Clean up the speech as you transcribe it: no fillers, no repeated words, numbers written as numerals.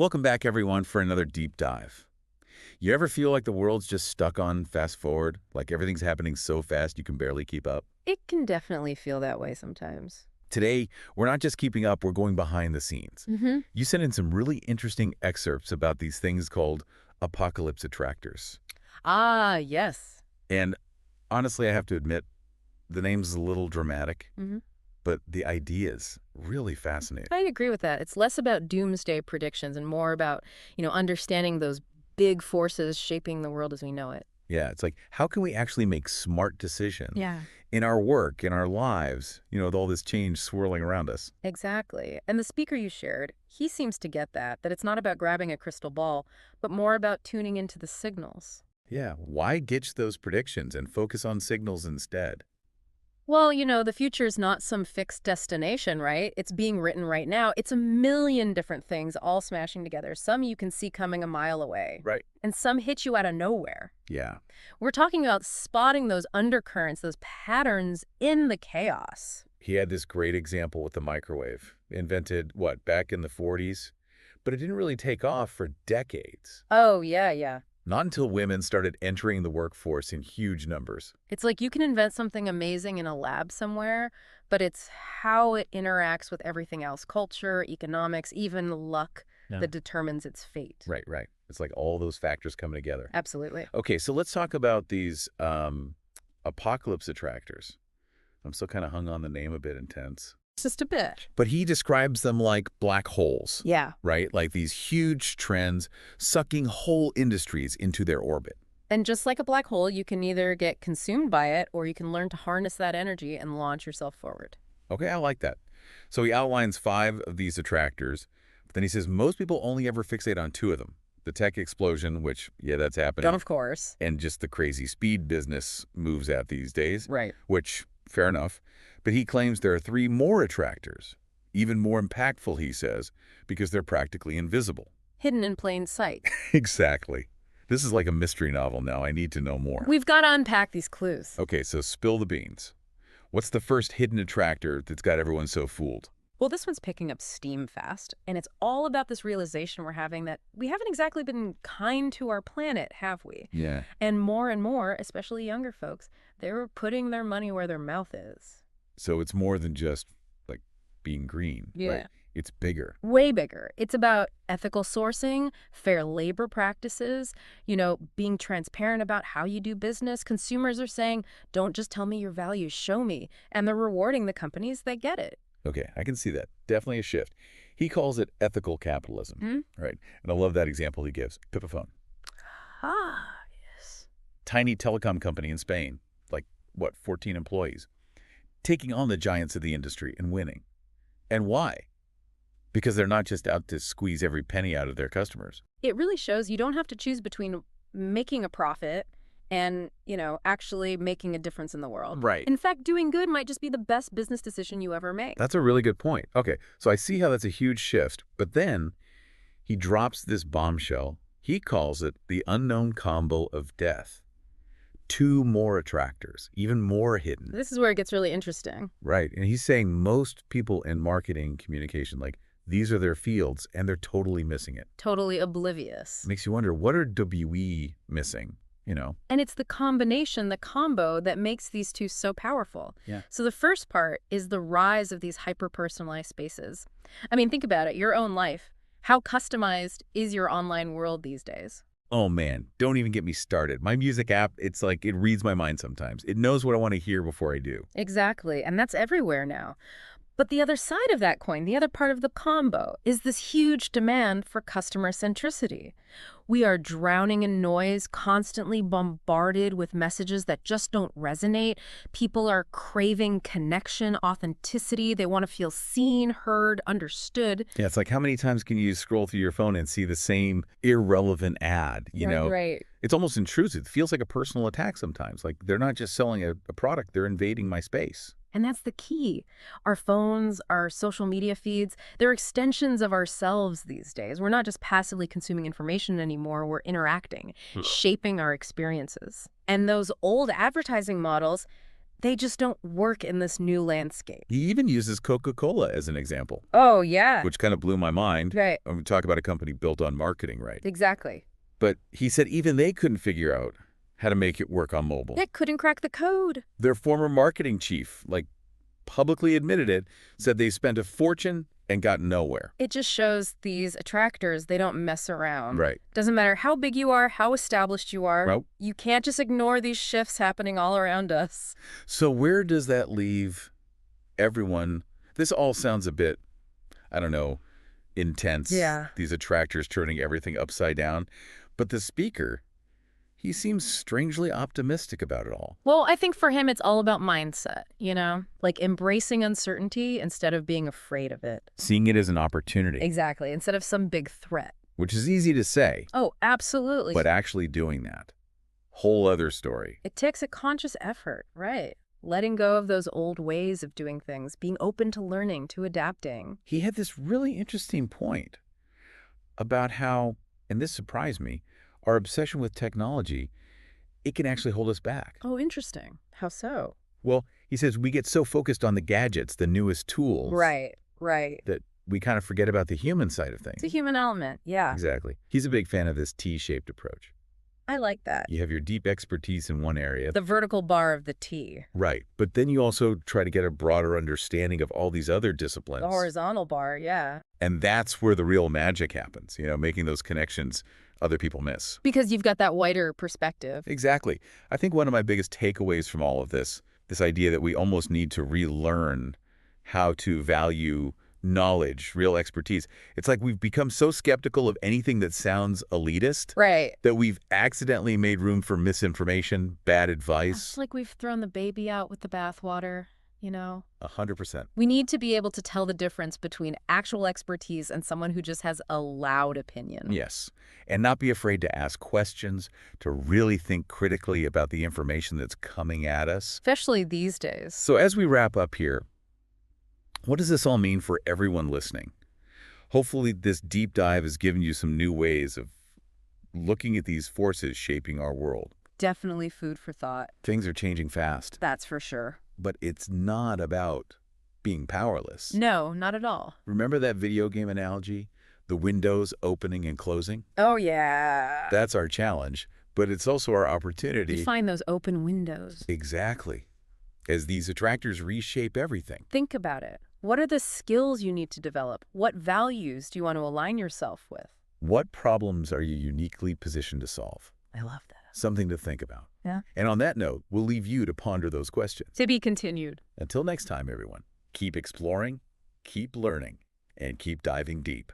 Welcome back, everyone, for another deep dive. You ever feel like the world's just stuck on fast forward? Like everything's happening so fast you can barely keep up? It can definitely feel that way sometimes. Today, we're not just keeping up, we're going behind the scenes. Mm-hmm. You sent in some really interesting excerpts about these things called apocalypse attractors. Ah, yes. And honestly, I have to admit, the name's a little dramatic, Mm-hmm. but the idea's really fascinating. I agree with that. It's less about doomsday predictions and more about, understanding those big forces shaping the world as we know it. Yeah, it's like, how can we actually make smart decisions Yeah. in our work, in our lives, with all this change swirling around us? Exactly. And the speaker you shared, he seems to get that it's not about grabbing a crystal ball, but more about tuning into the signals. Yeah, why ditch those predictions and focus on signals instead? Well, the future is not some fixed destination, right? It's being written right now. It's a million different things all smashing together. Some you can see coming a mile away, Right. and some hit you out of nowhere. Yeah. We're talking about spotting those undercurrents, those patterns in the chaos. He had this great example with the microwave, invented, what, back in the 40s? But it didn't really take off for decades. Oh, yeah, yeah. Not until women started entering the workforce in huge numbers. It's like you can invent something amazing in a lab somewhere, but it's how it interacts with everything else, culture, economics, even luck, Yeah. that determines its fate. Right, right. It's like all those factors coming together. Absolutely. Okay, so let's talk about these apocalypse attractors. I'm still kind of hung on the name, a bit intense. Just a bit. But he describes them like black holes, Yeah. right? Like these huge trends sucking whole industries into their orbit. And just like a black hole, you can either get consumed by it or you can learn to harness that energy and launch yourself forward. Okay, I like that. So he outlines 5 of these attractors, but then he says most people only ever fixate on 2 of them. The tech explosion, which, yeah, that's happening, Of course. and just the crazy speed business moves at these days, Right. which, fair enough. But he claims there are 3 more attractors, even more impactful, he says, because they're practically invisible. Hidden in plain sight. Exactly. This is like a mystery novel now. I need to know more. We've got to unpack these clues. Okay, so spill the beans. What's the first hidden attractor that's got everyone so fooled? Well, this one's picking up steam fast, and it's all about this realization we're having that we haven't exactly been kind to our planet, have we? Yeah. And more, especially younger folks, they're putting their money where their mouth is. So it's more than just, like, being green. Yeah. Right? It's bigger. Way bigger. It's about ethical sourcing, fair labor practices, being transparent about how you do business. Consumers are saying, don't just tell me your values, show me. And they're rewarding the companies that get it. Okay, I can see that. Definitely a shift. He calls it ethical capitalism, Hmm? right? And I love that example he gives. Pipaphone. Ah, yes. Tiny telecom company in Spain, like, 14 employees, taking on the giants of the industry and winning. And why? Because they're not just out to squeeze every penny out of their customers. It really shows you don't have to choose between making a profit and, actually making a difference in the world. Right. In fact, doing good might just be the best business decision you ever make. That's a really good point. Okay, so I see how that's a huge shift, but then he drops this bombshell. He calls it the unknown combo of death. 2 more attractors, even more hidden. This is where it gets really interesting. Right, and he's saying most people in marketing communication, like, these are their fields, and they're totally missing it. Totally oblivious. Makes you wonder, what are WE missing, And it's the combination, the combo, that makes these two so powerful. Yeah. So the first part is the rise of these hyper-personalized spaces. I mean, think about it, your own life. How customized is your online world these days? Oh man, don't even get me started. My music app, it's like it reads my mind sometimes. It knows what I want to hear before I do. Exactly, and that's everywhere now. But the other side of that coin, the other part of the combo, is this huge demand for customer centricity. We are drowning in noise, constantly bombarded with messages that just don't resonate. People are craving connection, authenticity. They want to feel seen, heard, understood. Yeah, it's like, how many times can you scroll through your phone and see the same irrelevant ad, Right. It's almost intrusive. It feels like a personal attack sometimes. Like they're not just selling a product, they're invading my space. And that's the key. Our phones, our social media feeds, they're extensions of ourselves these days. We're not just passively consuming information anymore, we're interacting, shaping our experiences. And those old advertising models, They just don't work in this new landscape. He even uses Coca-Cola as an example, Oh, yeah. which kind of blew my mind. Right. When we talk about a company built on marketing, right? Exactly. But he said even they couldn't figure out how to make it work on mobile. It couldn't crack the code. Their former marketing chief, publicly admitted it, said they spent a fortune and got nowhere. It just shows these attractors, they don't mess around. Right. Doesn't matter how big you are, how established you are. Well, you can't just ignore these shifts happening all around us. so where does that leave everyone? This all sounds a bit, I don't know, intense. Yeah. These attractors turning everything upside down. But the speaker, he seems strangely optimistic about it all. Well, I think for him, it's all about mindset, like embracing uncertainty instead of being afraid of it. Seeing it as an opportunity. Exactly. Instead of some big threat. Which is easy to say. Oh, absolutely. But actually doing that, whole other story. It takes a conscious effort, right? Letting go of those old ways of doing things, being open to learning, to adapting. He had this really interesting point about how, and this surprised me, our obsession with technology, it can actually hold us back. Oh, interesting. How so? Well, he says we get so focused on the gadgets, the newest tools. Right. That we kind of forget about the human side of things. It's a human element, yeah. Exactly. He's a big fan of this T-shaped approach. I like that. You have your deep expertise in one area. The vertical bar of the T. Right. But then you also try to get a broader understanding of all these other disciplines. The horizontal bar, yeah. And that's where the real magic happens, making those connections other people miss. Because you've got that wider perspective. Exactly. I think one of my biggest takeaways from all of this idea that we almost need to relearn how to value knowledge, real expertise. It's like we've become so skeptical of anything that sounds elitist. Right. That we've accidentally made room for misinformation, bad advice. It's like we've thrown the baby out with the bathwater, 100%. We need to be able to tell the difference between actual expertise and someone who just has a loud opinion. Yes. And not be afraid to ask questions, to really think critically about the information that's coming at us. Especially these days. So as we wrap up here, what does this all mean for everyone listening? Hopefully this deep dive has given you some new ways of looking at these forces shaping our world. Definitely food for thought. Things are changing fast. That's for sure. But it's not about being powerless. No, not at all. Remember that video game analogy? The windows opening and closing? Oh, yeah. That's our challenge, but it's also our opportunity. To find those open windows. Exactly. As these attractors reshape everything. Think about it. What are the skills you need to develop? What values do you want to align yourself with? What problems are you uniquely positioned to solve? I love that. Something to think about. Yeah. And on that note, we'll leave you to ponder those questions. To be continued. Until next time, everyone, keep exploring, keep learning, and keep diving deep.